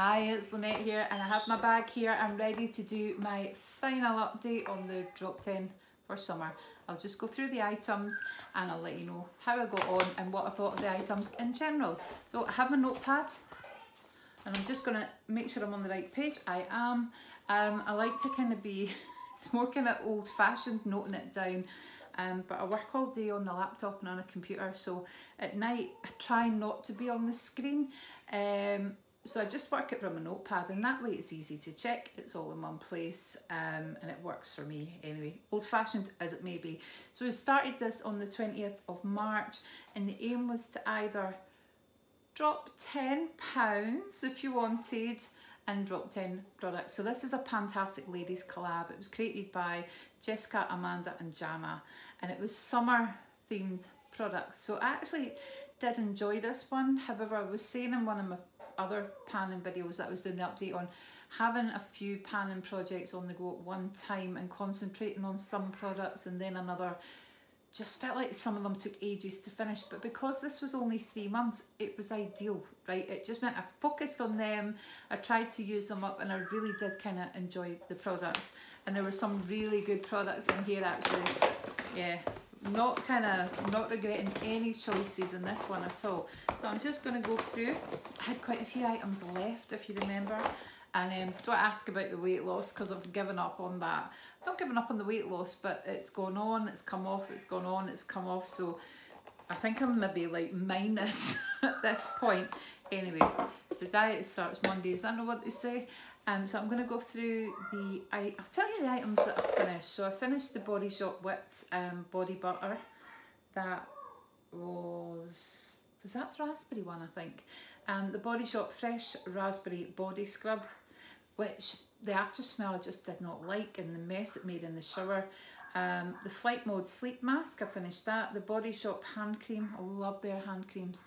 Hi, it's Lynette here and I have my bag here. I'm ready to do my final update on the drop 10 for summer. I'll just go through the items and I'll let you know how I got on and what I thought of the items in general. So I have my notepad and I'm just going to make sure I'm on the right page. I am. I like to kind of be, it's more kind of old-fashioned noting it down. But I work all day on the laptop and on a computer, so at night I try not to be on the screen. So I just work it from a notepad, and that way it's easy to check, it's all in one place, and it works for me anyway, old-fashioned as it may be. So we started this on the 20th of March, and the aim was to either drop £10 if you wanted, and drop 10 products. So this is a Pantastic Ladies collab. It was created by Jessica, Amanda and Jana, and it was summer themed products. So I actually did enjoy this one. However, I was saying in one of my other panning videos that I was doing the update on, having a few panning projects on the go at one time and concentrating on some products and then another, just felt like some of them took ages to finish. But because this was only 3 months, it was ideal, right? It just meant I focused on them, I tried to use them up, and I really did kind of enjoy the products. And there were some really good products in here actually. Yeah, not regretting any choices in this one at all. So I'm just going to go through. I had quite a few items left, if you remember. And don't ask about the weight loss because I've given up on that. I've not given up on the weight loss, but it's gone on, it's come off, it's gone on, it's come off. So I think I'm maybe like minus at this point. Anyway, the diet starts Mondays, I know what they say. So I'm going to go through I'll tell you the items that I finished. So I finished the Body Shop Whipped Body Butter. That was that the raspberry one, I think. The Body Shop Fresh Raspberry Body Scrub, which the after smell I just did not like, and the mess it made in the shower. The Flight Mode Sleep Mask, I finished that. The Body Shop Hand Cream, I love their hand creams.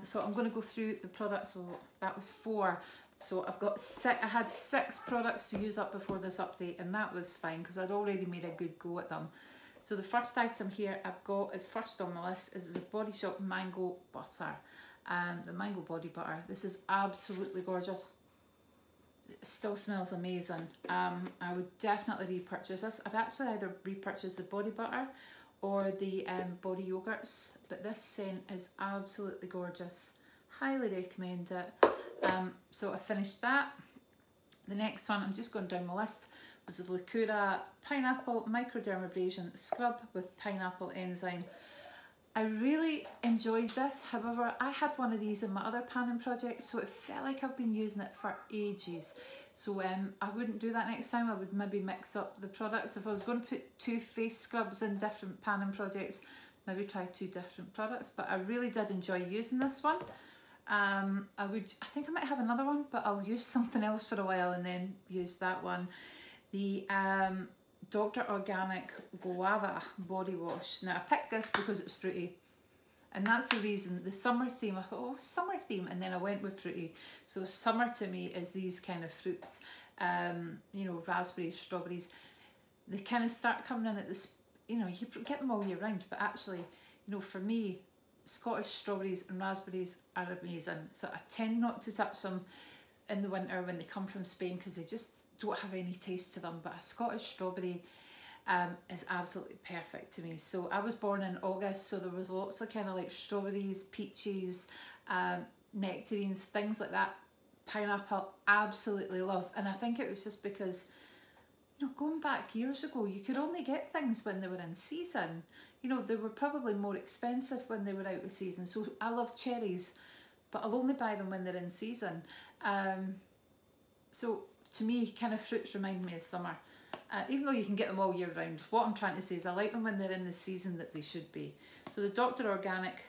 So I'm going to go through the products. So that was 4. So I've got I had 6 products to use up before this update, and that was fine because I'd already made a good go at them. So the first item here I've got is first on my list is the Body Shop Mango Butter. The Mango Body Butter. This is absolutely gorgeous. It still smells amazing. I would definitely repurchase this. I'd actually either repurchase the body butter or the body yogurts, but this scent is absolutely gorgeous. Highly recommend it. So I finished that. The next one, I'm just going down my list, was the Lacura Pineapple Microdermabrasion Scrub with Pineapple Enzyme. I really enjoyed this. However, I had one of these in my other panning project, so it felt like I've been using it for ages. So I wouldn't do that next time. I would maybe mix up the products. If I was going to put 2 face scrubs in different panning projects, maybe try 2 different products. But I really did enjoy using this one. I think I might have another one, but I'll use something else for a while and then use that one. The Dr. Organic Guava Body Wash. Now I picked this because it's fruity, and that's the reason. The summer theme, I thought, oh, summer theme, and then I went with fruity. So summer to me is these kind of fruits, you know, raspberries, strawberries. They kind of start coming in at this, you know, you get them all year round, but actually, you know, for me, Scottish strawberries and raspberries are amazing. So I tend not to touch them in the winter when they come from Spain because they just don't have any taste to them, but a Scottish strawberry is absolutely perfect to me. So I was born in August, so there was lots of kind of like strawberries, peaches, nectarines, things like that. Pineapple, absolutely love. And I think it was just because, you know, going back years ago, you could only get things when they were in season. You know, they were probably more expensive when they were out of season. So I love cherries, but I'll only buy them when they're in season. So to me, kind of fruits remind me of summer, even though you can get them all year round. What I'm trying to say is I like them when they're in the season that they should be. So the Dr. Organic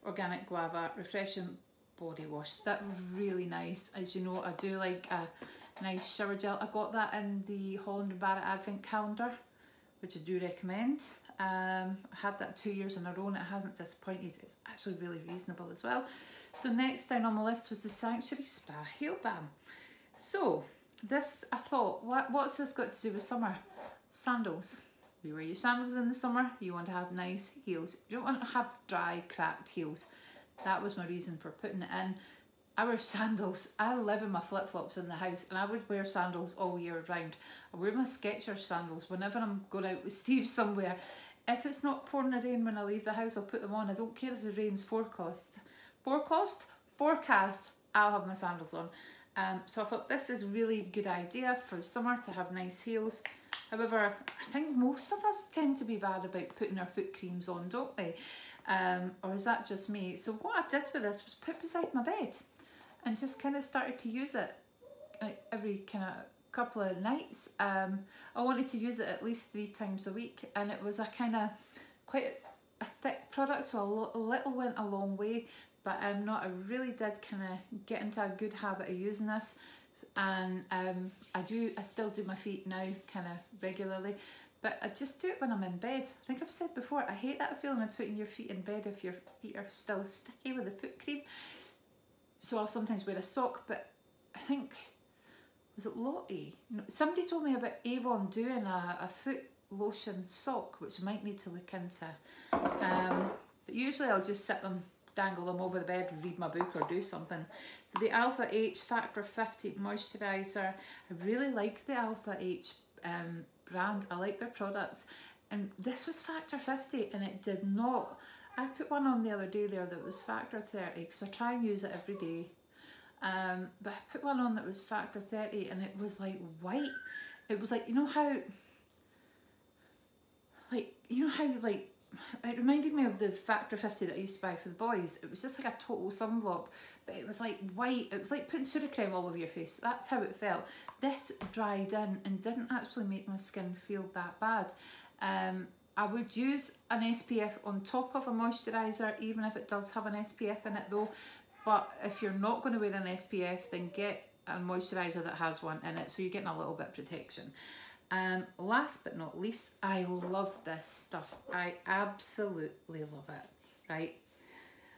Organic Guava Refreshing Body Wash, that was really nice. As you know, I do like a nice shower gel. I got that in the Holland & Barrett Advent Calendar, which I do recommend. I had that 2 years in a row and it hasn't disappointed. It's actually really reasonable as well. So next down on my list was the Sanctuary Spa Heel Balm. So this, I thought, what's this got to do with summer? Sandals. You wear your sandals in the summer, you want to have nice heels. You don't want to have dry, cracked heels. That was my reason for putting it in. I wear sandals. I live in my flip-flops in the house, and I would wear sandals all year round. I wear my Skechers sandals whenever I'm going out with Steve somewhere. If it's not pouring the rain when I leave the house, I'll put them on. I don't care if the rain's forecast, I'll have my sandals on. So I thought this is a really good idea for summer to have nice heels. However, I think most of us tend to be bad about putting our foot creams on, don't we? Or is that just me? So what I did with this was put beside my bed and just kind of started to use it every kind of couple of nights. I wanted to use it at least 3 times a week, and it was a kind of quite a thick product, so a little went a long way. But I really did kind of get into a good habit of using this, and I still do my feet now kind of regularly, but I just do it when I'm in bed. I think I've said before, I hate that feeling of putting your feet in bed if your feet are still sticky with the foot cream. So I'll sometimes wear a sock, but I think, was it Lottie? No, somebody told me about Avon doing a foot lotion sock, which I might need to look into. But usually I'll just dangle them over the bed, read my book or do something. So the Alpha H Factor 50 moisturiser, I really like the Alpha H brand. I like their products, and this was Factor 50, and it did not. I put one on the other day there that was Factor 30 because I try and use it every day. But I put one on that was Factor 30, and it was like white. It was like, you know how it reminded me of the Factor 50 that I used to buy for the boys. It was just like a total sunblock, but it was like white. It was like putting Sudocrem all over your face. That's how it felt. This dried in and didn't actually make my skin feel that bad. I would use an SPF on top of a moisturiser, even if it does have an SPF in it though. But if you're not going to wear an SPF, then get a moisturiser that has one in it, so you're getting a little bit of protection. Last but not least, I love this stuff. I absolutely love it, right?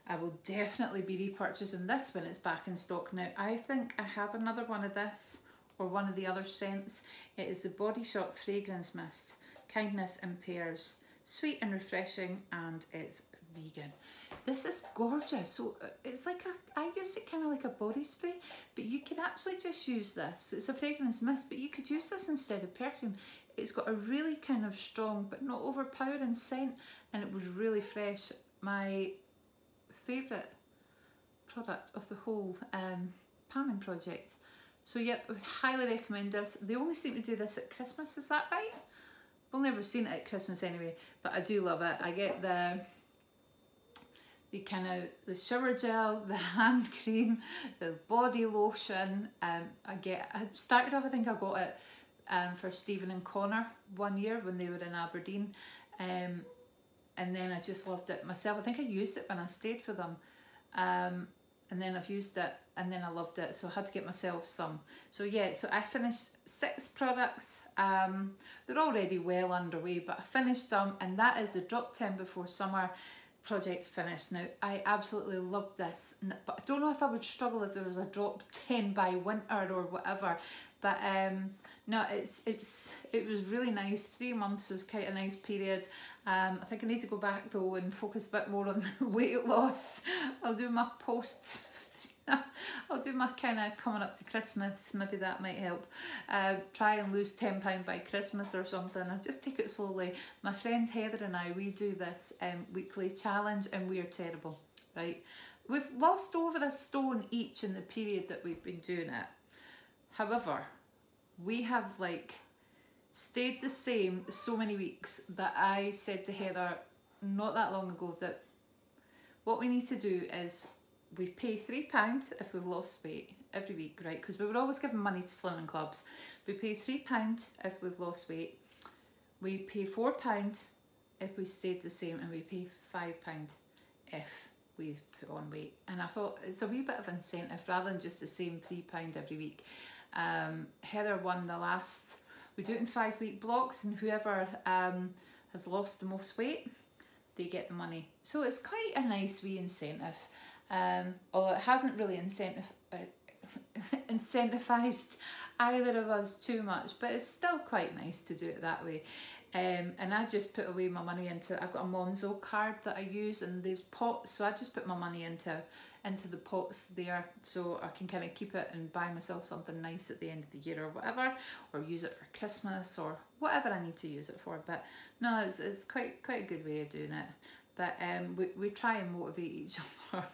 I will definitely be repurchasing this when it's back in stock now. I think I have another one of this, or one of the other scents. It is the Body Shop Fragrance Mist. Kindness in Pairs. Sweet and refreshing, and it's vegan. This is gorgeous. So it's like I use it kind of like a body spray, but you can actually just use this. It's a fragrance mist, but you could use this instead of perfume. It's got a really kind of strong but not overpowering scent, and it was really fresh. My favourite product of the whole panning project. So yep, I would highly recommend this. They only seem to do this at Christmas, is that right? I've only ever seen it at Christmas anyway, but I do love it. I get the kind of the shower gel, the hand cream, the body lotion. I started off, I think I got it for Stephen and Connor one year when they were in Aberdeen, and then I just loved it myself. I think I used it when I stayed for them, and then I've used it and then I loved it, so I had to get myself some. So yeah, so I finished 6 products. They're already well underway, but I finished them, and that is the Drop 10 Before Summer project finished. Now I absolutely love this, but I don't know if I would struggle if there was a Drop 10 by winter or whatever, but no, it was really nice. 3 months was quite a nice period. I think I need to go back though and focus a bit more on weight loss. I'll do my posts. I'll do my kind of coming up to Christmas, maybe that might help. Try and lose £10 by Christmas or something. I'll just take it slowly. My friend Heather and I, we do this weekly challenge, and we are terrible, right? We've lost over a stone each in the period that we've been doing it. However, we have like stayed the same so many weeks that I said to Heather not that long ago that what we need to do is we pay £3 if we've lost weight every week, right? Because we were always giving money to slimming clubs. We pay £3 if we've lost weight. We pay £4 if we stayed the same, and we pay £5 if we've put on weight. And I thought it's a wee bit of incentive rather than just the same £3 every week. Heather won the last. We do it in 5-week blocks, and whoever has lost the most weight, they get the money. So it's quite a nice wee incentive. Although it hasn't really incentivized either of us too much, but it's still quite nice to do it that way. And I just put away my money into, I've got a Monzo card that I use, and there's pots, so I just put my money into the pots there, so I can kind of keep it and buy myself something nice at the end of the year or whatever, or use it for Christmas or whatever I need to use it for. But no, it's quite a good way of doing it. But we try and motivate each other.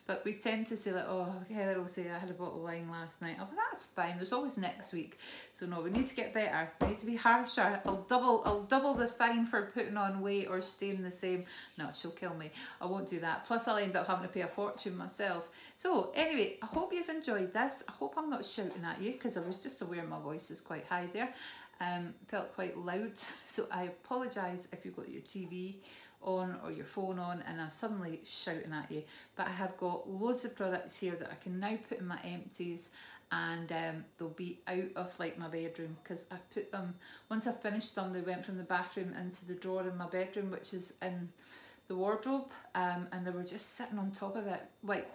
But we tend to say like, oh, Heather will say I had a bottle of wine last night. Oh, but that's fine. There's always next week. So no, we need to get better. We need to be harsher. I'll double the fine for putting on weight or staying the same. No, she'll kill me. I won't do that. Plus, I'll end up having to pay a fortune myself. So anyway, I hope you've enjoyed this. I hope I'm not shouting at you, because I was just aware my voice is quite high there. Felt quite loud. So I apologise if you've got your TV on or your phone on and I'm suddenly shouting at you. But I have got loads of products here that I can now put in my empties, and they'll be out of like my bedroom, because I put them, once I finished them, they went from the bathroom into the drawer in my bedroom, which is in the wardrobe, and they were just sitting on top of it. Like,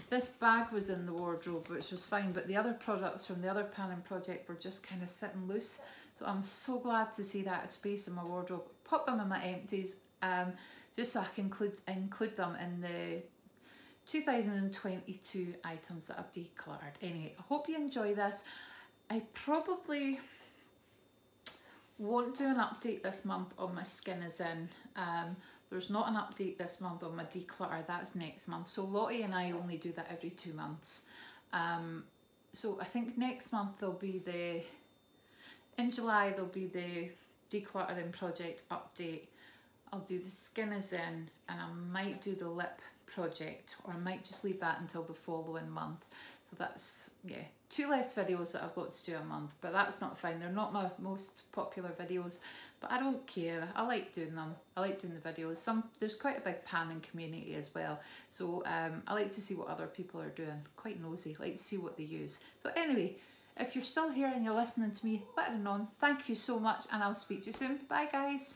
this bag was in the wardrobe, which was fine, but the other products from the other panning project were just kind of sitting loose. So I'm so glad to see that space in my wardrobe. Pop them in my empties, just so I can include them in the 2022 items that I've decluttered. Anyway, I hope you enjoy this. I probably won't do an update this month on my skin is in. There's not an update this month on my declutter, that's next month. So Lottie and I only do that every 2 months. So I think next month there'll be in July there'll be the decluttering project update. I'll do the skin is in, and I might do the lip project, or I might just leave that until the following month. So that's, yeah, 2 less videos that I've got to do a month, but that's not fine. They're not my most popular videos, but I don't care. I like doing them. I like doing the videos. There's quite a big panning community as well, so I like to see what other people are doing. Quite nosy, like to see what they use. So anyway, if you're still here and you're listening to me, let it on. Thank you so much, and I'll speak to you soon. Bye guys.